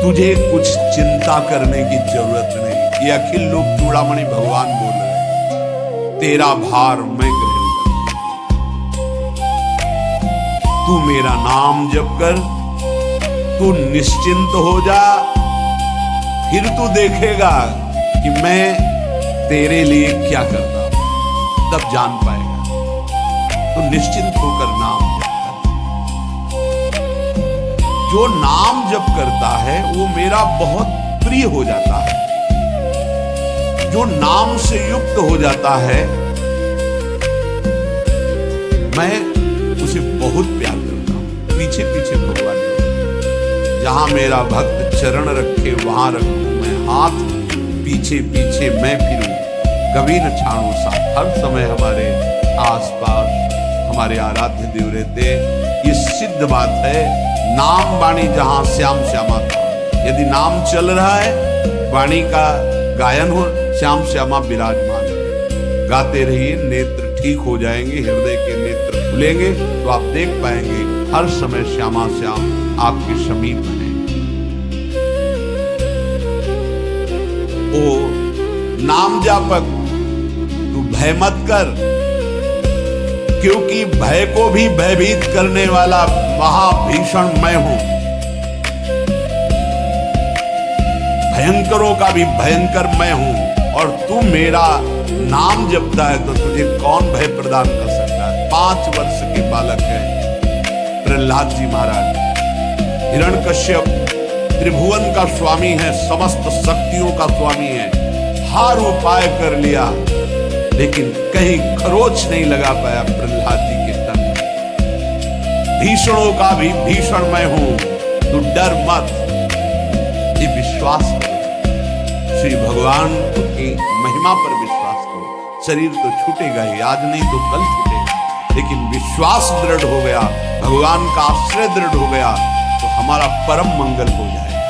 तुझे कुछ चिंता करने की जरूरत नहीं। ये अखिल लोक चूड़ामणि भगवान बोल रहे हैं, तेरा भार मैं ग्रहण करूं। तू मेरा नाम जप कर, तू निश्चिंत हो जा, फिर तू देखेगा कि मैं तेरे लिए क्या करता हूं, तब जान पाएगा। तो निश्चिंत होकर नाम जप कर। जो नाम जप करता है वो मेरा बहुत प्रिय हो जाता है। जो नाम से युक्त हो जाता है मैं उसे बहुत प्यार करता हूं। पीछे पीछे भगवान, जहां मेरा भक्त चरण रखे वहां रखूं मैं हाथ, पीछे पीछे मैं फिरूं, कभी न छाड़ू साथ। हर समय हमारे आसपास हमारे आराध्य देव रहते। ये सिद्ध बात है, नाम वाणी जहां श्याम श्यामा था। यदि नाम चल रहा है, वाणी का गायन हो, श्याम श्यामा विराजमान है। गाते रहिए, नेत्र ठीक हो जाएंगे, हृदय के नेत्र खुलेंगे तो आप देख पाएंगे हर समय श्यामा श्याम आपके समीप है। ओ नाम जापक, तू भय मत कर, क्योंकि भय को भी भयभीत करने वाला महाभीषण मैं हूं। भयंकरों का भी भयंकर मैं हूं। और तू मेरा नाम जपता है तो तुझे कौन भय प्रदान कर सकता है। 5 वर्ष के बालक है प्रहलाद जी महाराज। हिरण्यकश्यप त्रिभुवन का स्वामी है, समस्त शक्तियों का स्वामी है। हर उपाय कर लिया लेकिन कहीं खरोच नहीं लगा पाया प्रहलाद जी के तन में। भीषणों का भी भीषण मैं हूं, तू डर मत, ये विश्वास करो। श्री भगवान की महिमा पर विश्वास करो। शरीर तो छूटेगा ही, आज नहीं तो कल छूटेगा, लेकिन विश्वास दृढ़ हो गया, भगवान का आश्रय दृढ़ हो गया तो हमारा परम मंगल हो जाएगा।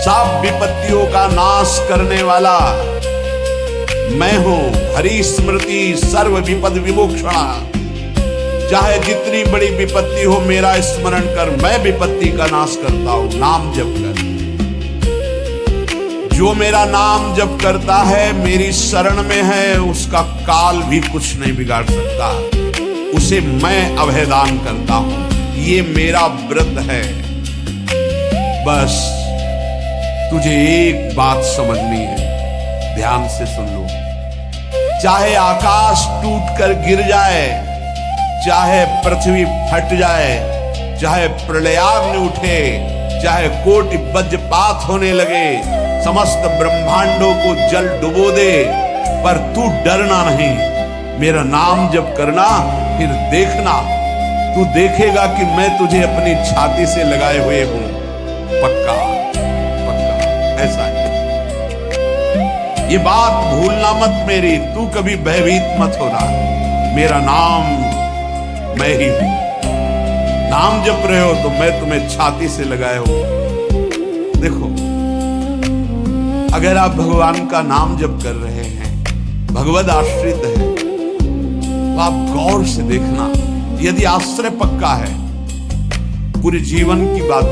सब विपत्तियों का नाश करने वाला मैं हूं। हरि स्मृति सर्व विपद विमोक्षणा। चाहे जितनी बड़ी विपत्ति हो, मेरा स्मरण कर, मैं विपत्ति का नाश करता हूं। नाम जप कर। जो मेरा नाम जप करता है, मेरी शरण में है, उसका काल भी कुछ नहीं बिगाड़ सकता। उसे मैं अभयदान करता हूं। ये मेरा व्रत है। बस तुझे एक बात समझनी है, ध्यान से सुन लो। चाहे आकाश टूटकर गिर जाए, चाहे पृथ्वी फट जाए, चाहे प्रलयाग्नि उठे, चाहे कोटि वज्रपात होने लगे, समस्त ब्रह्मांडों को जल डुबो दे, पर तू डरना नहीं। मेरा नाम जप करना, फिर देखना, तू देखेगा कि मैं तुझे अपनी छाती से लगाए हुए हूं। पक्का पक्का ऐसा है। ये बात भूलना मत मेरी, तू कभी भयभीत मत होना। मेरा नाम मैं ही हूं। नाम जप रहे हो तो मैं तुम्हें छाती से लगाए हूं। देखो, अगर आप भगवान का नाम जप कर रहे हैं, भगवद आश्रित है, तो आप गौर से देखना। यदि आश्रय पक्का है, पूरे जीवन की बात,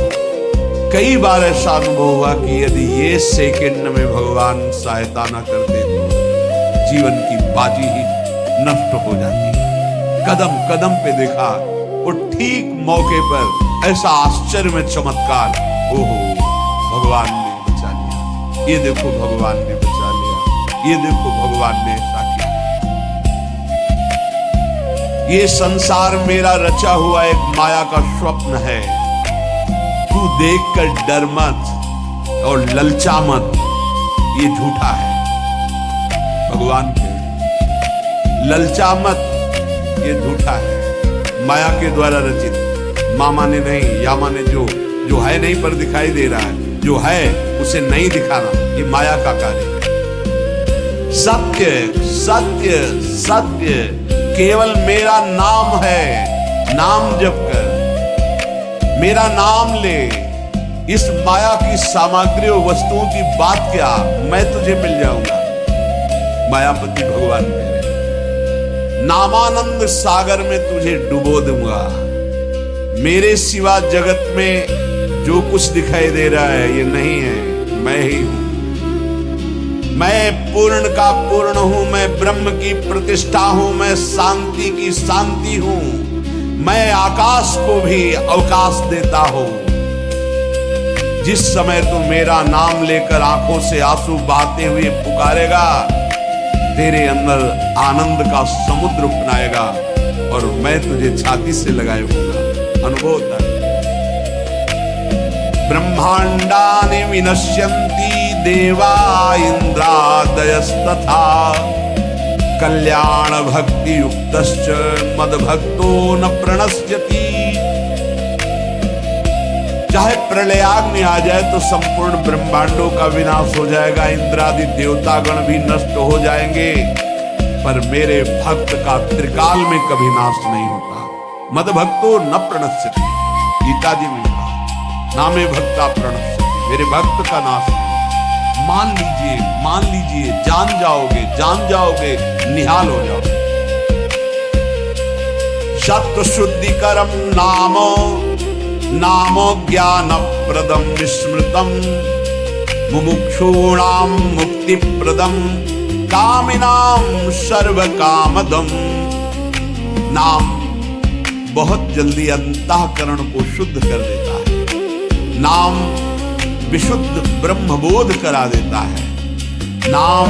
कई बार ऐसा अनुभव हुआ कि यदि ये सेकंड में भगवान सहायता न करते तो जीवन की बाजी ही नष्ट हो जाती। कदम कदम पे देखा, वो ठीक मौके पर ऐसा आश्चर्य में चमत्कार, ओहो भगवान ने बचा लिया, ये देखो भगवान ने बचा लिया, ये देखो भगवान ने ऐसा किया। ये संसार मेरा रचा हुआ एक माया का स्वप्न है। तू देखकर डर मत और ललचा मत, ये झूठा है। भगवान के ललचा मत, ये झूठा है, माया के द्वारा रचित। मामा ने नहीं, यामा ने जो है नहीं पर दिखाई दे रहा है, जो है उसे नहीं दिखाना, ये माया का कार्य है। सत्य सत्य सत्य केवल मेरा नाम है। नाम जप कर, मेरा नाम ले। इस माया की सामग्री और वस्तुओं की बात क्या, मैं तुझे मिल जाऊंगा। मायापति भगवान मेरे, नामानंद सागर में तुझे डुबो दूंगा। मेरे सिवा जगत में जो कुछ दिखाई दे रहा है ये नहीं है, मैं ही हूं। मैं पूर्ण का पूर्ण हूं, मैं ब्रह्म की प्रतिष्ठा हूं, मैं शांति की शांति हूं। मैं आकाश को भी अवकाश देता हूं। जिस समय तू मेरा नाम लेकर आंखों से आंसू बहाते हुए पुकारेगा, तेरे अंदर आनंद का समुद्र उपनाएगा और मैं तुझे छाती से लगाए होगा। अनुभव होता है। ब्रह्मांडानि विनश्यन्ति देवा इंद्रादयस्तथा कल्याण भक्ति युक्तश्च मद भक्तो न प्रणश्यति। चाहे प्रलयाग्नि आ जाए तो संपूर्ण ब्रह्मांडों का विनाश हो जाएगा, इंद्रादि देवतागण भी नष्ट हो जाएंगे, पर मेरे भक्त का त्रिकाल में कभी नाश नहीं होता। मद भक्तो न प्रणश्यति, गीता जी में कहा, नामे भक्ता प्रणश्यति, मेरे भक्त का नाश नहीं। मान लीजिए, जान जाओगे, निहाल हो जाओगे। सत्व शुद्धिकरम नामो ज्ञान प्रदम विस्मृतम मुमुक्षूणाम मुक्ति प्रदम कामिनाम सर्व कामदम। नाम बहुत जल्दी अंतःकरण को शुद्ध कर देता है। नाम विशुद्ध ब्रह्मबोध करा देता है। नाम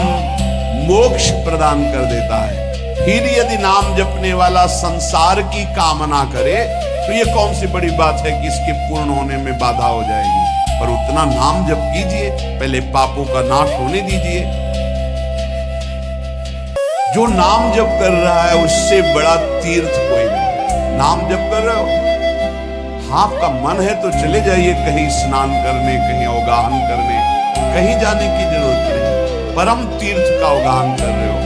मोक्ष प्रदान कर देता है। फिर यदि नाम जपने वाला संसार की कामना करे तो ये कौन सी बड़ी बात है कि इसके पूर्ण होने में बाधा हो जाएगी। पर उतना नाम जप कीजिए, पहले पापों का नाश होने दीजिए। जो नाम जप कर रहा है उससे बड़ा तीर्थ कोई नहीं। नाम जप कर रहे हो, आपका मन है तो चले जाइए कहीं स्नान करने, कहीं अवगाहन करने, कहीं जाने की जरूरत नहीं। परम तीर्थ का अवगाहन कर रहे हो।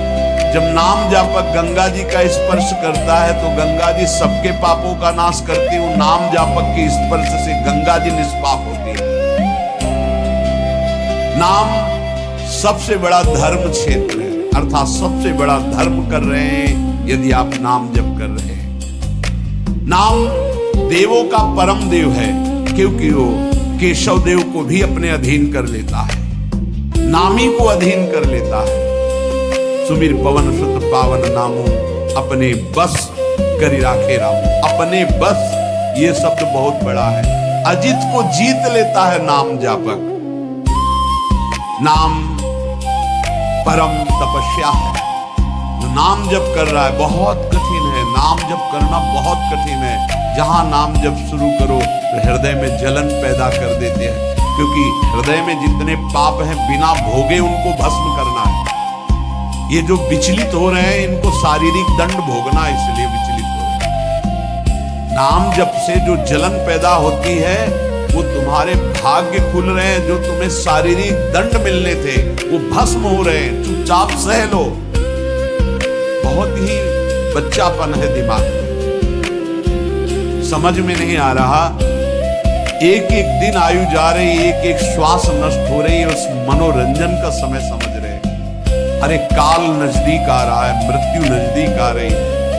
जब नाम जापक गंगा जी का स्पर्श करता है तो गंगा जी सबके पापों का नाश करती हूँ। नाम जापक के स्पर्श से गंगा जी निष्पाप होती है। नाम सबसे बड़ा धर्म क्षेत्र है, अर्थात सबसे बड़ा धर्म कर रहे हैं यदि आप नाम जप कर रहे हैं। नाम देवों का परम देव है, क्योंकि वो केशव देव को भी अपने अधीन कर लेता है, नामी को अधीन कर लेता है। सुमिर पवन सुत पावन नामो अपने बस करी राखे रामो। अपने बस ये शब्द बहुत बड़ा है। अजित को जीत लेता है नाम जापक। नाम परम तपस्या है। जो नाम जप कर रहा है बहुत कठिन है। नाम जप करना बहुत कठिन है। जहां नाम जप शुरू करो तो हृदय में जलन पैदा कर देते हैं, क्योंकि हृदय में जितने पाप हैं बिना भोगे उनको भस्म करना है। ये जो विचलित हो रहे हैं इनको शारीरिक दंड भोगना, इसलिए विचलित हो रहे हैं। नाम जप से जो जलन पैदा होती है वो तुम्हारे भाग्य खुल रहे हैं। जो तुम्हें शारीरिक दंड मिलने थे वो भस्म हो रहे हैं। चुपचाप सह लो। बहुत ही बच्चापन है दिमाग में, समझ में नहीं आ रहा। एक एक दिन आयु जा रही, एक एक श्वास नष्ट हो रही है। उस मनोरंजन का समय समझ रहे हैं। अरे काल नजदीक आ रहा है, मृत्यु नजदीक आ रही,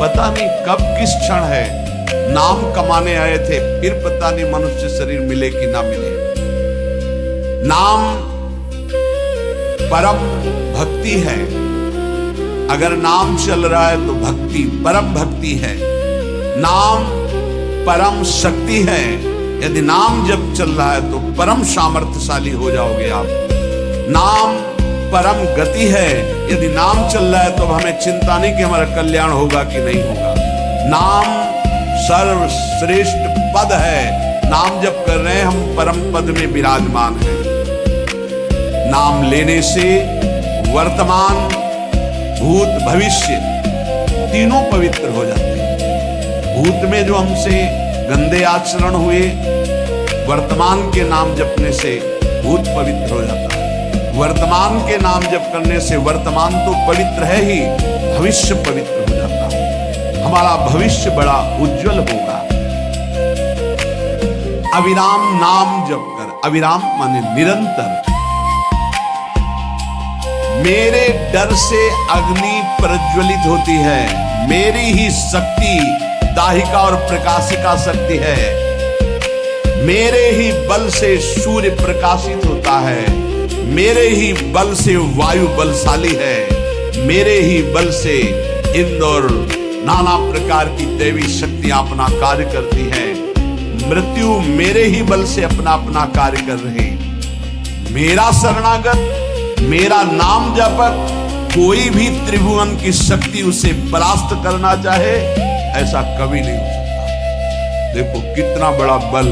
पता नहीं कब किस क्षण है। नाम कमाने आए थे, फिर पता नहीं मनुष्य शरीर मिले कि ना मिले। नाम परम भक्ति है। अगर नाम चल रहा है तो भक्ति परम भक्ति है। नाम परम शक्ति है। यदि नाम जब चल रहा है तो परम सामर्थ्यशाली हो जाओगे आप। नाम परम गति है। यदि नाम चल रहा है तो हमें चिंता नहीं कि हमारा कल्याण होगा कि नहीं होगा। नाम सर्वश्रेष्ठ पद है। नाम जप कर रहे हैं हम, परम पद में विराजमान हैं। नाम लेने से वर्तमान भूत भविष्य तीनों पवित्र हो जाते हैं। भूत में जो हमसे गंदे आचरण हुए, वर्तमान के नाम जपने से भूत पवित्र हो जाता है। वर्तमान के नाम जप करने से वर्तमान तो पवित्र है ही, भविष्य पवित्र हो जाता है। हमारा भविष्य बड़ा उज्जवल होगा। अविराम नाम जप कर। अविराम माने निरंतर। मेरे डर से अग्नि प्रज्वलित होती है। मेरी ही शक्ति दाहिका और प्रकाशिका शक्ति है। मेरे ही बल से सूर्य प्रकाशित होता है, मेरे ही बल से वायु बलशाली है, मेरे ही बल से इंद्र और नाना प्रकार की दैवी शक्तियां अपना कार्य करती है। मृत्यु मेरे ही बल से अपना अपना कार्य कर रहे। मेरा शरणागत, मेरा नाम जपक, कोई भी त्रिभुवन की शक्ति उसे परास्त करना चाहे ऐसा कभी नहीं हो सकता। देखो कितना बड़ा बल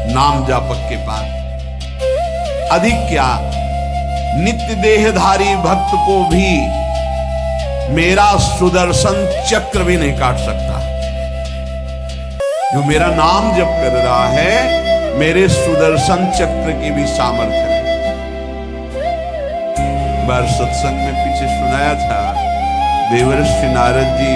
नाम जापक के पास। अधिक क्या, नित्य देहधारी भक्त को भी मेरा सुदर्शन चक्र भी नहीं काट सकता। जो मेरा नाम जप कर रहा है, मेरे सुदर्शन चक्र की भी सामर्थ्य है। बार सत्संग में पीछे सुनाया था, देवर्षि नारद जी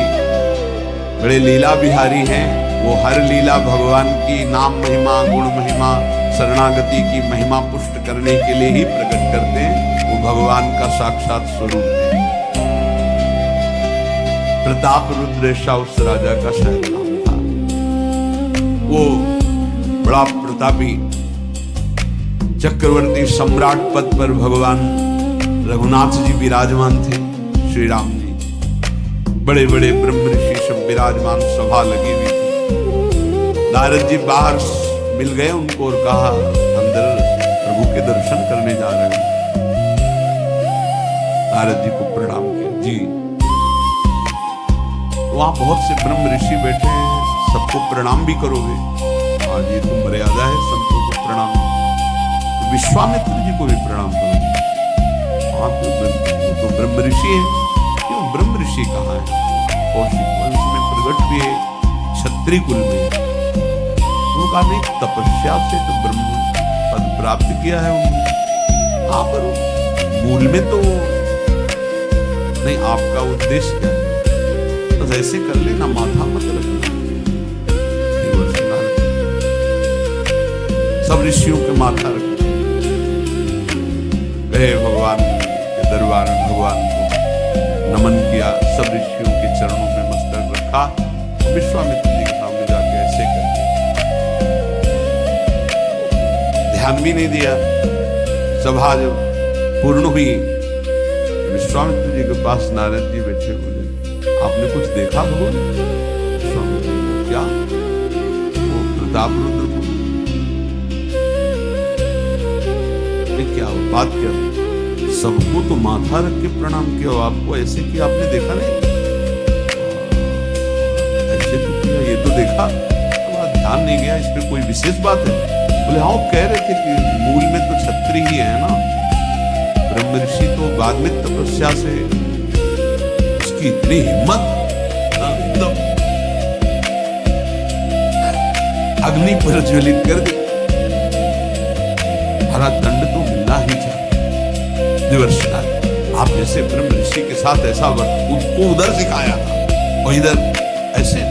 बड़े लीला बिहारी हैं। वो हर लीला भगवान की नाम महिमा, गुण महिमा, शरणागति की महिमा पुष्ट करने के लिए ही प्रकट करते हैं। वो भगवान का साक्षात स्वरूप है। प्रताप रुद्र ऐसा उस राजा का शायद नाम था। वो बड़ा प्रतापी चक्रवर्ती सम्राट पद पर भगवान रघुनाथ जी विराजमान थे। श्री राम जी बड़े बड़े ब्रह्म ऋषि सब विराजमान, सभा लगी हुई थी। नारद जी बाहर मिल गए उनको और कहा, अंदर प्रभु के दर्शन करने जा रहे हैं। नारद जी को प्रणाम किया। जी, वहां बहुत से ब्रह्म ऋषि बैठे हैं, सबको प्रणाम भी करोगे? आज ये तो मर्यादा है, संतों को प्रणाम। तो विश्वामित्र जी को भी प्रणाम करोगे? आप तो ब्रह्म ऋषि है। क्यों ब्रह्म ऋषि कहाँ है? कौशिक वंश में प्रकट भी है, क्षत्रिय कुल में। उनका नहीं, तपस्या से तो ब्रह्म पद प्राप्त किया है उन्होंने। आप मूल में तो नहीं। आपका उद्देश्य क्या है? बस ऐसे कर लेना, माथा मत रखना। सब ऋषियों के माथा रखना। गए भगवान के दरबार में, भगवान को नमन किया, सब ऋषियों के चरणों में मस्तक रखा। विश्वामित्र जी के सामने जाके ऐसे करके ध्यान भी नहीं दिया। सभा जब पूर्ण हुई, विश्वामित्र जी के पास नारद जी बैठे बोले, आपने कुछ देखा भगवान? विश्वामित्र जी, क्या? वो प्रताप रुद्र को क्या हो, बात क्या? सबको तो माथा रख के प्रणाम किया, आपको ऐसे कि आपने देखा नहीं? ऐसे तो किया, ये तो देखा, ध्यान नहीं गया। इस पे कोई विशेष बात है? बोले हाँ, कह रहे थे कि मूल में तो क्षत्रिय ही है ना। ब्रह्म ऋषि तो बाद में तपस्या से, उसकी इतनी हिम्मत, अग्नि पर ज्वलित कर दी। हरा दंड तो मिलना ही चाहिए। देवर्षि नारद, आप जैसे ब्रह्म ऋषि के साथ ऐसा वर्त उसको उधर सिखाया था और इधर ऐसे।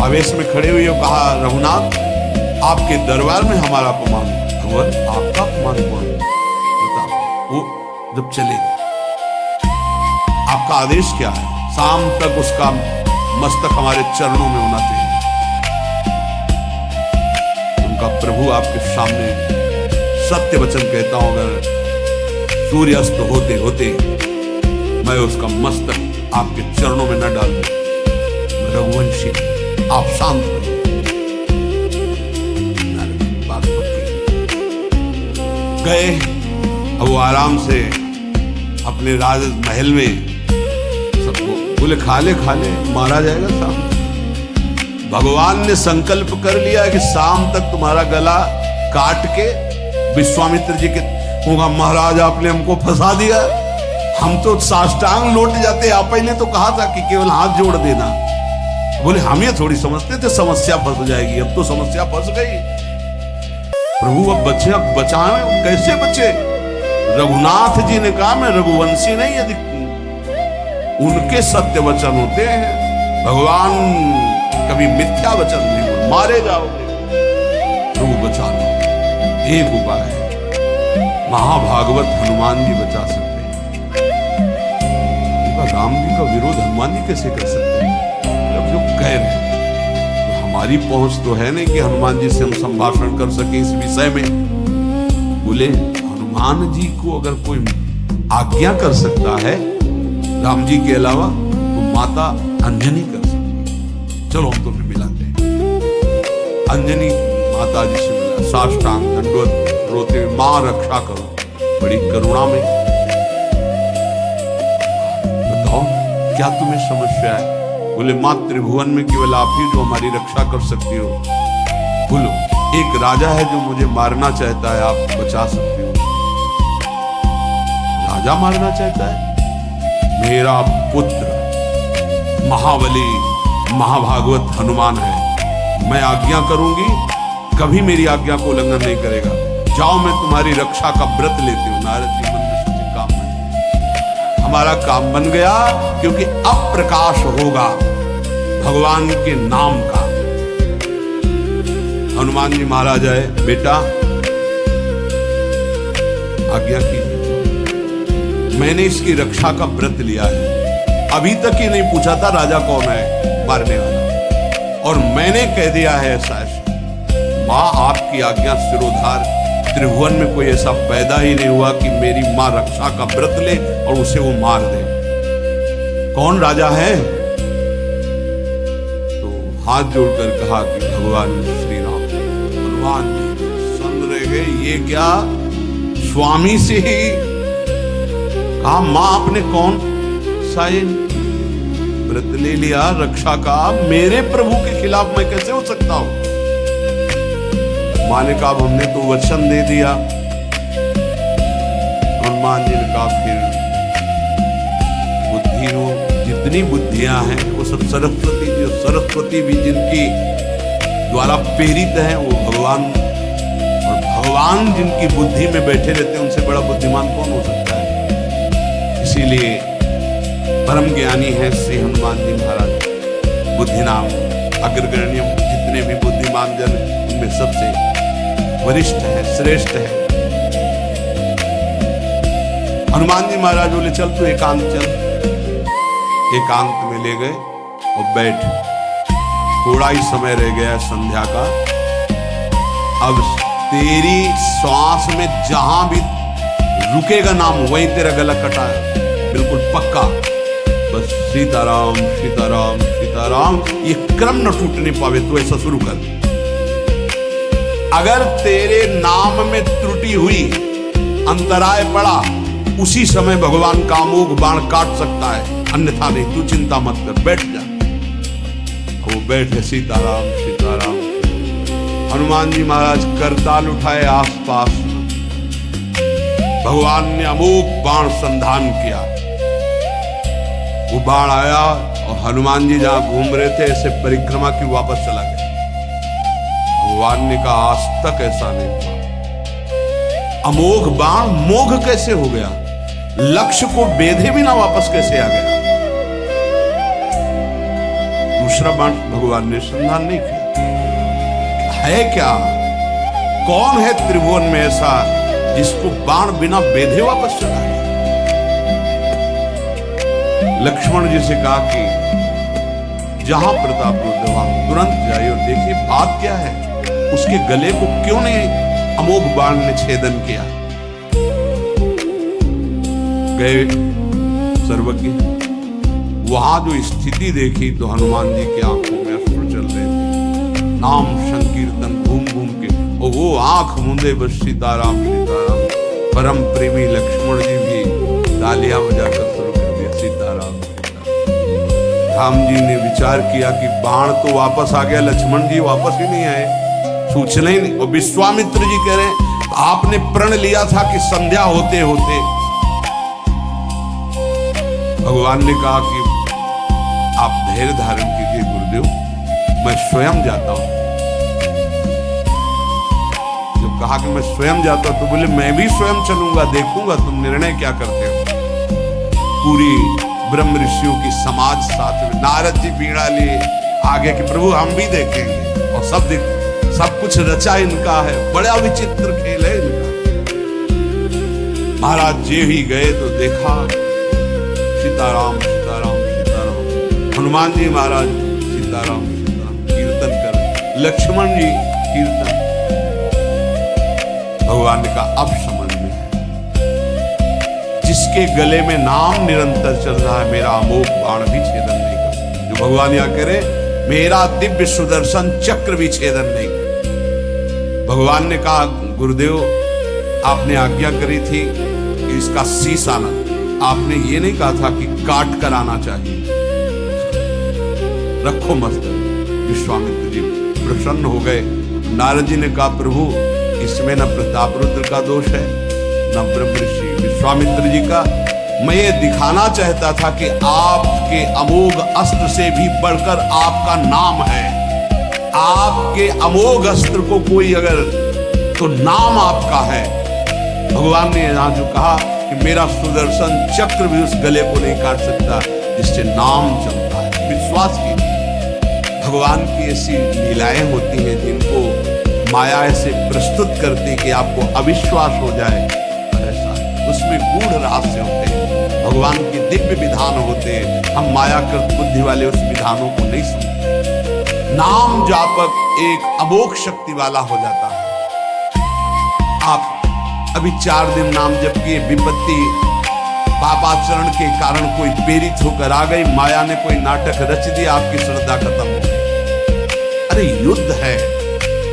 आवेश में खड़े हुए कहा, रघुनाथ आपके दरबार में हमारा अपमान। भगवान आपका अपमान कौन? बताओ। वो जब चले गए, आपका आदेश क्या है? शाम तक उसका मस्तक हमारे चरणों में होना चाहिए। उनका प्रभु आपके सामने सत्य वचन कहता हूं, अगर सूर्यास्त होते होते मैं उसका मस्तक आपके चरणों में न डाल दूं। रघुवंशी, आप शांत रहिए। बात गए, अब वो आराम से अपने राज महल में सबको बोले, खा ले मारा जाएगा शाम। भगवान ने संकल्प कर लिया कि शाम तक तुम्हारा गला काट के विश्वामित्र जी के होगा, महाराज आपने हमको फंसा दिया, हम तो साष्टांग लौट जाते। आप ही ने तो कहा था कि केवल हाथ जोड़ देना। बोले हम ये थोड़ी समझते थे समस्या फंस जाएगी, अब तो समस्या फंस गई। प्रभु अब बचे, अब बचाएं, कैसे बचे? रघुनाथ जी ने कहा मैं रघुवंशी नहीं, यदि उनके सत्य वचन होते हैं, भगवान कभी मिथ्या वचन नहीं बोले, मारे जाओगे। प्रभु बचा लो। एक उपाय है, महाभागवत हनुमान जी बचा सकते हैं। राम जी का विरोध हनुमान जी कैसे कर सकते हैं? जब जो कह रहे हैं तो हमारी पहुंच तो है नहीं कि हनुमान जी से हम संभाषण कर सके इस विषय में। बोले हनुमान जी को अगर कोई आज्ञा कर सकता है राम जी के अलावा तो माता अंजनी कर सकती है। चलो हम तुम्हें मिलाते हैं। अंजनी माता जी से मिला, साष्टांग दंडवत रोते, मां रक्षा करो, बड़ी करुणा में। बताओ क्या तुम्हें समस्या है? बोले मां त्रिभुवन में केवल आप ही जो हमारी रक्षा कर सकती हो। बोलो एक राजा है जो मुझे मारना चाहता है, आप बचा सकते हो? राजा मारना चाहता है? मेरा पुत्र महाबली महाभागवत हनुमान है, मैं आज्ञा करूंगी, कभी मेरी आज्ञा को उल्लंघन नहीं करेगा। जाओ मैं तुम्हारी रक्षा का व्रत लेती हूँ। नारद जी मन में सोचे काम बन, हमारा काम बन गया, क्योंकि अब प्रकाश होगा भगवान के नाम का। हनुमान जी महाराज आए, बेटा आज्ञा कीजिए, मैंने इसकी रक्षा का व्रत लिया है। अभी तक ही नहीं पूछा था राजा कौन है मारने वाला, और मैंने कह दिया है ऐसा ऐसा। मां आपकी आज्ञा सिरोधार, त्रिभुवन में कोई ऐसा पैदा ही नहीं हुआ कि मेरी मां रक्षा का व्रत ले और उसे वो मार दे। कौन राजा है? तो हाथ जोड़कर कहा कि भगवान श्री राम। हनुमान जी सुन रहे गए, ये क्या स्वामी से ही कहा, मां आपने कौन सा व्रत ले लिया रक्षा का? मेरे प्रभु के खिलाफ मैं कैसे हो सकता हूं? मां ने कहा हमने तो वचन दे दिया। हनुमान जी ने कहा फिर बुद्धि हो, जितनी बुद्धियां हैं वो सब सरस्वती जी, सरस्वती भी जिनकी द्वारा प्रेरित हैं वो भगवान, और भगवान जिनकी बुद्धि में बैठे रहते हैं उनसे बड़ा बुद्धिमान कौन हो सकता है? इसीलिए परम ज्ञानी है श्री हनुमान जी महाराज, बुद्धि नाम अग्रगण्यम, जितने भी बुद्धिमान जन उनमें सबसे वरिष्ठ है, श्रेष्ठ है। हनुमान जी महाराज बोले चल तू एकांत चल। एकांत में ले गए और बैठ, थोड़ा ही समय रह गया संध्या का। अब तेरी श्वास में जहां भी रुकेगा नाम वहीं तेरा गला कटा है, बिल्कुल पक्का। बस सीताराम सीताराम सीताराम, ये क्रम न टूटने पावे तो ऐसा शुरू कर। अगर तेरे नाम में त्रुटि हुई, अंतराय पड़ा, उसी समय भगवान का अमोघ बाण काट सकता है, अन्यथा नहीं। तू चिंता मत कर, बैठ जा। वो बैठे, सीताराम सीताराम। हनुमान जी महाराज करताल उठाए, आसपास भगवान ने अमोघ बाण संधान किया। वो बाण आया और हनुमान जी जहां घूम रहे थे ऐसे परिक्रमा की वापस चला गया। भगवान ने कहा आज तक ऐसा नहीं हुआ। अमोघ बाण मोघ कैसे हो गया? लक्ष्य को बेधे बिना वापस कैसे आ गया? दूसरा बाण भगवान ने संधान नहीं किया। है क्या? कौन है त्रिभुवन में ऐसा जिसको बाण बिना बेधे वापस चला गया? लक्ष्मण जी से कहा कि जहां प्रताप रुद्र वहां तुरंत जाइए और देखिए बात क्या है, उसके गले को क्यों नहीं अमोघ बाण ने छेदन किया। गए सर्वज्ञ, वहां जो स्थिति देखी तो हनुमान जी की आंखों में अश्रु चल रहे थे। नाम संकीर्तन घूम घूम के, और वो आंख मूंदे बस सीताराम सीताराम। परम प्रेमी लक्ष्मण जी भी तालियां बजाकर शुरू कर दिया, सीताराम सीताराम। राम जी ने विचार किया कि बाण तो वापस आ गया, लक्ष्मण जी वापस ही नहीं आए, सूचना ही नहीं। और विश्वामित्र जी कह रहे हैं आपने प्रण लिया था कि संध्या होते होते। भगवान ने कहा कि आप धैर्य धारण कीजिए गुरुदेव, मैं स्वयं जाता हूं। जब कहा कि मैं स्वयं जाता हूं तो बोले मैं भी स्वयं चलूंगा, देखूंगा तुम निर्णय क्या करते हो। पूरी ब्रह्म ऋषियों की समाज साथ में, नारद जी बीड़ा लिए आगे कि प्रभु हम भी देखेंगे, और सब कुछ रचा इनका है, बड़ा विचित्र खेल है इनका। महाराज जी ही गए तो देखा सीताराम सीताराम सीताराम। हनुमान जी महाराज सीताराम सीताराम कीर्तन कर लक्ष्मण जी कीर्तन, भगवान ने कहा अब समझ में, जिसके गले में नाम निरंतर चल रहा है, मेरा अमोघ बाण भी छेदन नहीं कर, जो भगवान यहां करे मेरा दिव्य सुदर्शन चक्र भी छेदन नहीं कर। भगवान ने कहा गुरुदेव आपने आज्ञा करी थी कि इसका शीश आना, आपने ये नहीं कहा था कि काट कर आना चाहिए, रखो मस्तक। विश्वामित्र जी प्रसन्न हो गए। नारद जी ने कहा प्रभु इसमें न प्रताप रुद्र का दोष है न ब्रह्म ऋषि विश्वामित्र जी का, मैं ये दिखाना चाहता था कि आपके अमोघ अस्त्र से भी बढ़कर आपका नाम है। आपके अमोघ अस्त्र को कोई अगर, तो नाम आपका है। भगवान ने यहां जो कहा कि मेरा सुदर्शन चक्र भी उस गले को नहीं काट सकता जिससे नाम चलता है। विश्वास कीजिए भगवान की ऐसी लीलाएं होती हैं जिनको माया ऐसे प्रस्तुत करती कि आपको अविश्वास हो जाए, ऐसा उसमें गूढ़ रहस्य होते हैं, भगवान के दिव्य विधान होते हैं। हम मायाकृत बुद्धि वाले उस विधानों को नहीं समझते। नाम जापक एक अमोघ शक्ति वाला हो जाता है। आप अभी 4 दिन नाम जप किए, विपत्ति पापाचरण के कारण कोई प्रेरित होकर आ गई, माया ने कोई नाटक रच दिया, आपकी श्रद्धा खत्म हो गई। अरे युद्ध है,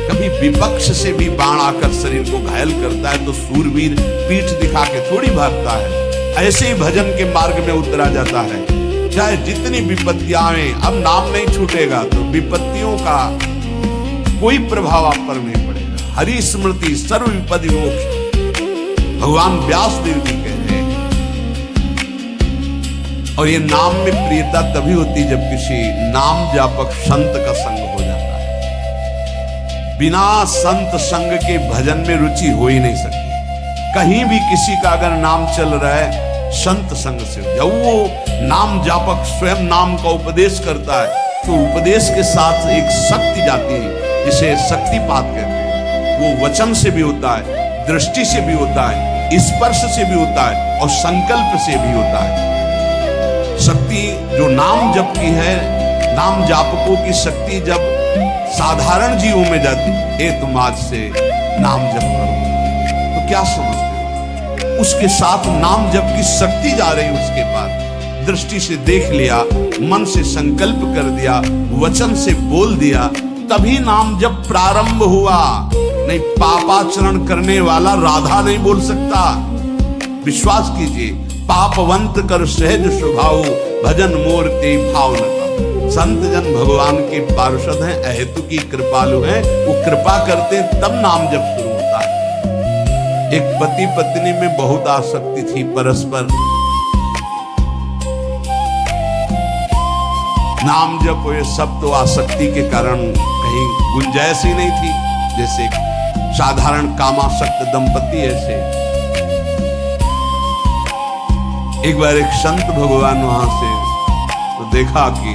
कभी विपक्ष से भी बाण आकर शरीर को घायल करता है तो सूरवीर पीठ दिखा के थोड़ी भागता है। ऐसे ही भजन के मार्ग में उतरा जाता है, चाहे जितनी विपत्तियां आए, अब नाम नहीं छूटेगा तो विपत्तियों का कोई प्रभाव आप पर नहीं पड़ेगा। हरि स्मृति सर्व विपदि मोक्ष, भगवान व्यास देव जी कह रहे हैं। और ये नाम में प्रियता तभी होती जब किसी नाम जापक संत का संग हो जाता है। बिना संत संग के भजन में रुचि हो ही नहीं सकती। कहीं भी किसी का अगर नाम चल रहा है संत संग से, जब वो नाम जापक स्वयं नाम का उपदेश करता है तो उपदेश के साथ एक शक्ति जाती है जिसे शक्तिपात कहते हैं। वो वचन से भी होता है, दृष्टि से भी होता है, स्पर्श से भी होता है और संकल्प से भी होता है। शक्ति जो नाम जप की है, नाम जापकों की शक्ति जब साधारण जीवों में जाती है, तुम आज से नाम जप करो, तो क्या समझते हो? उसके साथ नाम जप की शक्ति जा रही है उसके पास। दृष्टि से देख लिया, मन से संकल्प कर दिया, वचन से बोल दिया, तभी नाम जप प्रारंभ हुआ। नहीं, पापाचरण करने वाला राधा नहीं बोल सकता। विश्वास कीजिए, पापवंत कर सहज स्वभाव, भजन मोर ते भाव न पाओ। संत जन भगवान के पार्षद हैं, अहेतु की कृपालु हैं, वो कृपा करते हैं तब नाम जप शुरू होता है। एक पति पत्नी में बहुत आसक्ति थी परस्पर, नाम जप ये सब तो आसक्ति के कारण कहीं गुंजाइश ही नहीं थी। जैसे साधारण कामासक्त दंपति ऐसे। एक बार एक संत भगवान वहां से तो देखा कि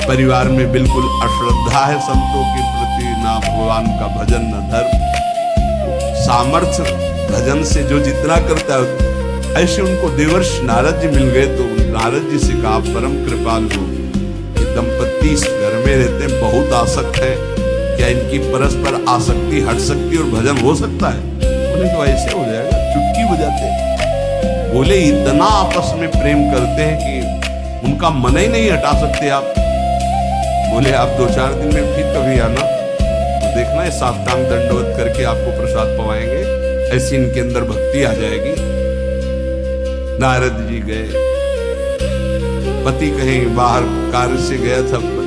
परिवार में बिल्कुल अश्रद्धा है संतों के प्रति, ना भगवान का भजन न धर्म। सामर्थ्य भजन से जो जितना करता है, ऐसे उनको देवर्षि नारद जी मिल गए तो नारद जी से कहा परम कृपालु दंपति इस घर में रहते हैं, बहुत आसक्त है, क्या इनकी परस्पर आसक्ति हट सकती और भजन हो सकता है? बोले तो ऐसे हो जाएगा, चुटकी बजाते हैं। बोले इतना आपस में प्रेम करते हैं कि उनका मन ही नहीं हटा सकते आप। बोले आप 2-4 दिन में फिर कभी आना तो देखना है, साष्टांग दंडवत करके आपको प्रसाद पवाएंगे, ऐसी इनके अंदर भक्ति आ जाएगी। नारद जी गए, पति कहीं बाहर कार्य से गया था, पति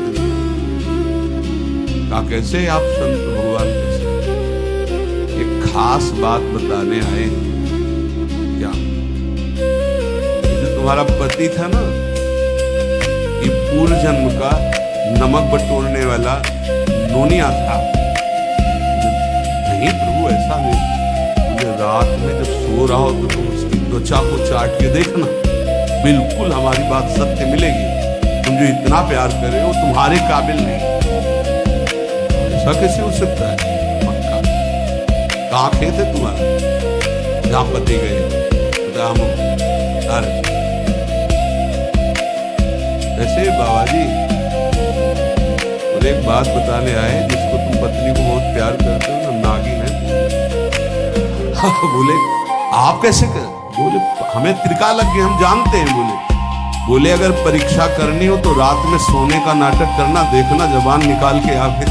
कहा कैसे आप संत भगवान कैसे? एक खास बात बताने आए। क्या? जो तुम्हारा पति था ना, ये पूर्व जन्म का नमक बटोरने वाला नोनिया था। नहीं प्रभु ऐसा नहीं, मुझे रात में जब सो रहा हो तो तुम उसकी त्वचा को चाट के देखना, बिल्कुल हमारी बात सत्य मिलेगी। तुम जो इतना प्यार कर रहे हो तुम्हारे काबिल नहीं। ऐसा कैसे हो सकता है? पक्का। कहाँ खेत है तुम्हारा? जहाँ पति गए हम कैसे बाबा जी? बोले एक बात बताने आए, जिसको तुम पत्नी को बहुत प्यार करते हो ना, नागिन है। बोले आप कैसे कर? बोले हमें त्रिका लग गया, हम जानते हैं। बोले अगर परीक्षा करनी हो तो रात में सोने का नाटक करना, देखना जबान निकाल के आगे।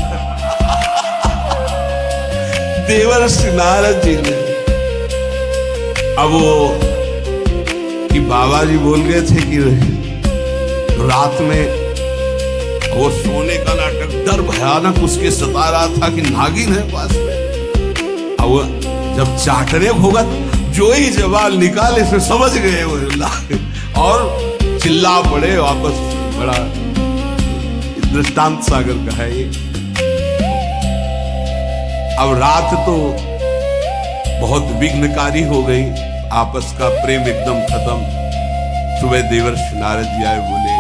देवर्षि नारद जी ने अब वो कि बाबा जी बोल गए थे कि रात में वो सोने का नाटक, डर भयानक उसके सता रहा था कि नागिन है पास में। अब जब चाटने होगा जो ही जवाब निकाले से समझ गए वो, और चिल्ला पड़े वापस। बड़ा दृष्टांत सागर का है ये। अब रात तो बहुत विघ्नकारी हो गई, आपस का प्रेम एकदम खत्म। सुबह देवर्षि नारद जी आए, बोले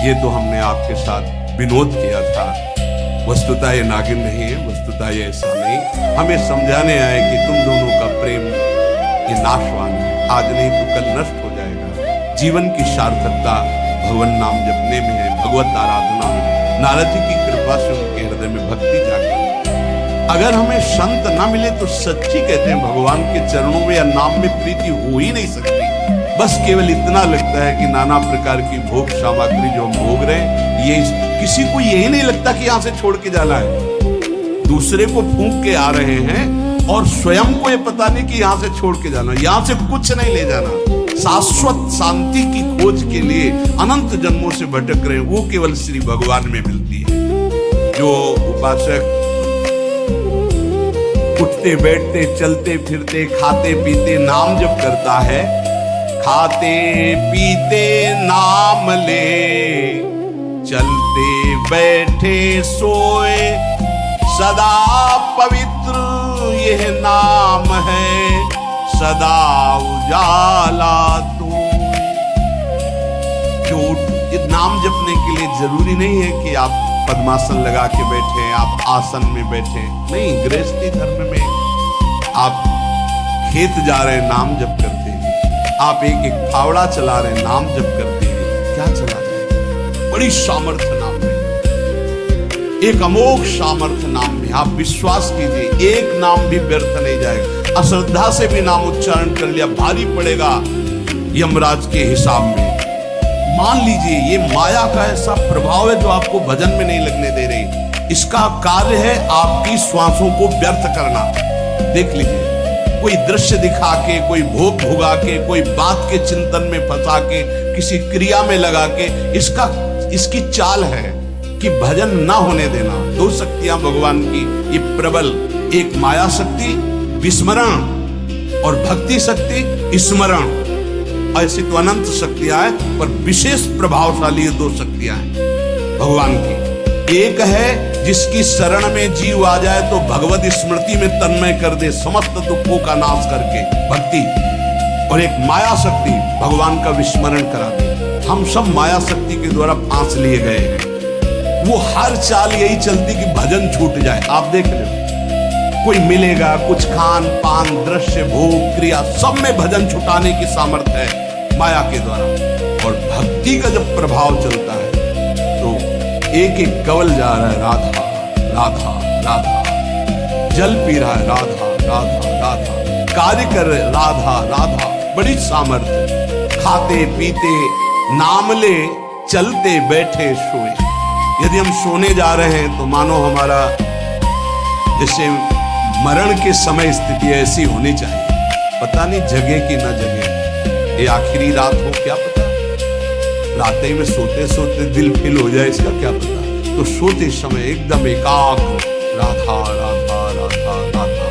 ये तो हमने आपके साथ विनोद किया था, वस्तुतः ये नागिन नहीं है, वस्तुतः ये ऐसा नहीं। हमें समझाने आए कि तुम दोनों का प्रेम ये नाशवान है, आज नहीं तो कल नष्ट हो जाएगा। जीवन की सार्थकता भगवान नाम जपने में है, भगवत आराधना में। नारद जी की कृपा से उनके हृदय में भक्ति जागृत। अगर हमें संत ना मिले तो सच्ची कहते हैं भगवान के चरणों में या नाम में प्रीति हो ही नहीं सकती। बस केवल इतना लगता है कि नाना प्रकार की भोग सामग्री जो हम भोग रहे हैं, ये किसी को यही नहीं लगता कि यहाँ से छोड़ के जाना है। दूसरे को फूंक के आ रहे हैं और स्वयं को ये पता नहीं कि यहाँ से छोड़ के जाना, यहाँ से कुछ नहीं ले जाना। शाश्वत शांति की खोज के लिए अनंत जन्मों से भटक रहे हैं, वो केवल श्री भगवान में मिलती है। जो उपासक उठते बैठते चलते फिरते खाते पीते नाम जप करता है, खाते पीते नाम ले, चलते बैठे सोए सदा पवित्र यह नाम है, सदा उजाला तू। जो नाम जपने के लिए जरूरी नहीं है कि आप पद्मासन लगा के बैठे, आप आसन में बैठे, नहीं। गृहस्थी धर्म में आप खेत जा रहे हैं, नाम जप करते हैं। आप एक एक फावड़ा चला रहे हैं, नाम जप करते हैं। क्या चला जाए? बड़ी सामर्थ्य नाम में, एक अमोघ सामर्थ्य नाम में। आप विश्वास कीजिए, एक नाम भी व्यर्थ नहीं जाएगा। अश्रद्धा से भी नाम उच्चारण कर लिया, भारी पड़ेगा यमराज के हिसाब में। मान लीजिए ये माया का ऐसा प्रभाव है जो आपको भजन में नहीं लगने दे रही। इसका कार्य है आपकी श्वासों को व्यर्थ करना। देख लीजिए, कोई दृश्य दिखा के, कोई भोग भुगा के, कोई बात के चिंतन में फंसा के, किसी क्रिया में लगा के, इसकी चाल है कि भजन ना होने देना। दो शक्तियां भगवान की ये प्रबल, एक माया शक्ति विस्मरण और भक्ति शक्ति स्मरण। ऐसी तो अनंत शक्तियां हैं, पर विशेष प्रभावशाली ये दो शक्तियां हैं भगवान की। एक है जिसकी शरण में जीव आ जाए तो भगवत स्मृति में तन्मय कर दे, समस्त दुखों का नाश करके, भक्ति। और एक माया शक्ति भगवान का विस्मरण करा दे। हम सब माया शक्ति के द्वारा फांस लिए गए हैं। वो हर चाल यही चलती कि भजन छूट जाए। आप देख लो, कोई मिलेगा, कुछ खान पान दृश्य भोग क्रिया सब में भजन छुटाने की सामर्थ्य है माया के द्वारा। और भक्ति का जब प्रभाव चलता है तो एक एक कवल जा रहा है, राधा राधा राधा, जल पी रहा है, राधा राधा राधा, कार्य कर रहे, राधा राधा। बड़ी सामर्थ्य। खाते पीते नाम ले, चलते बैठे सोए। यदि हम सोने जा रहे हैं तो मानो हमारा जैसे मरण के समय स्थिति ऐसी होनी चाहिए। पता नहीं जगे कि ना जगे, ये आखिरी रात हो, क्या पता। रात में सोते सोते दिल फिल हो जाए, इसका क्या पता। तो सोते समय एकदम एकाग्र, राधा राधा राधा राधा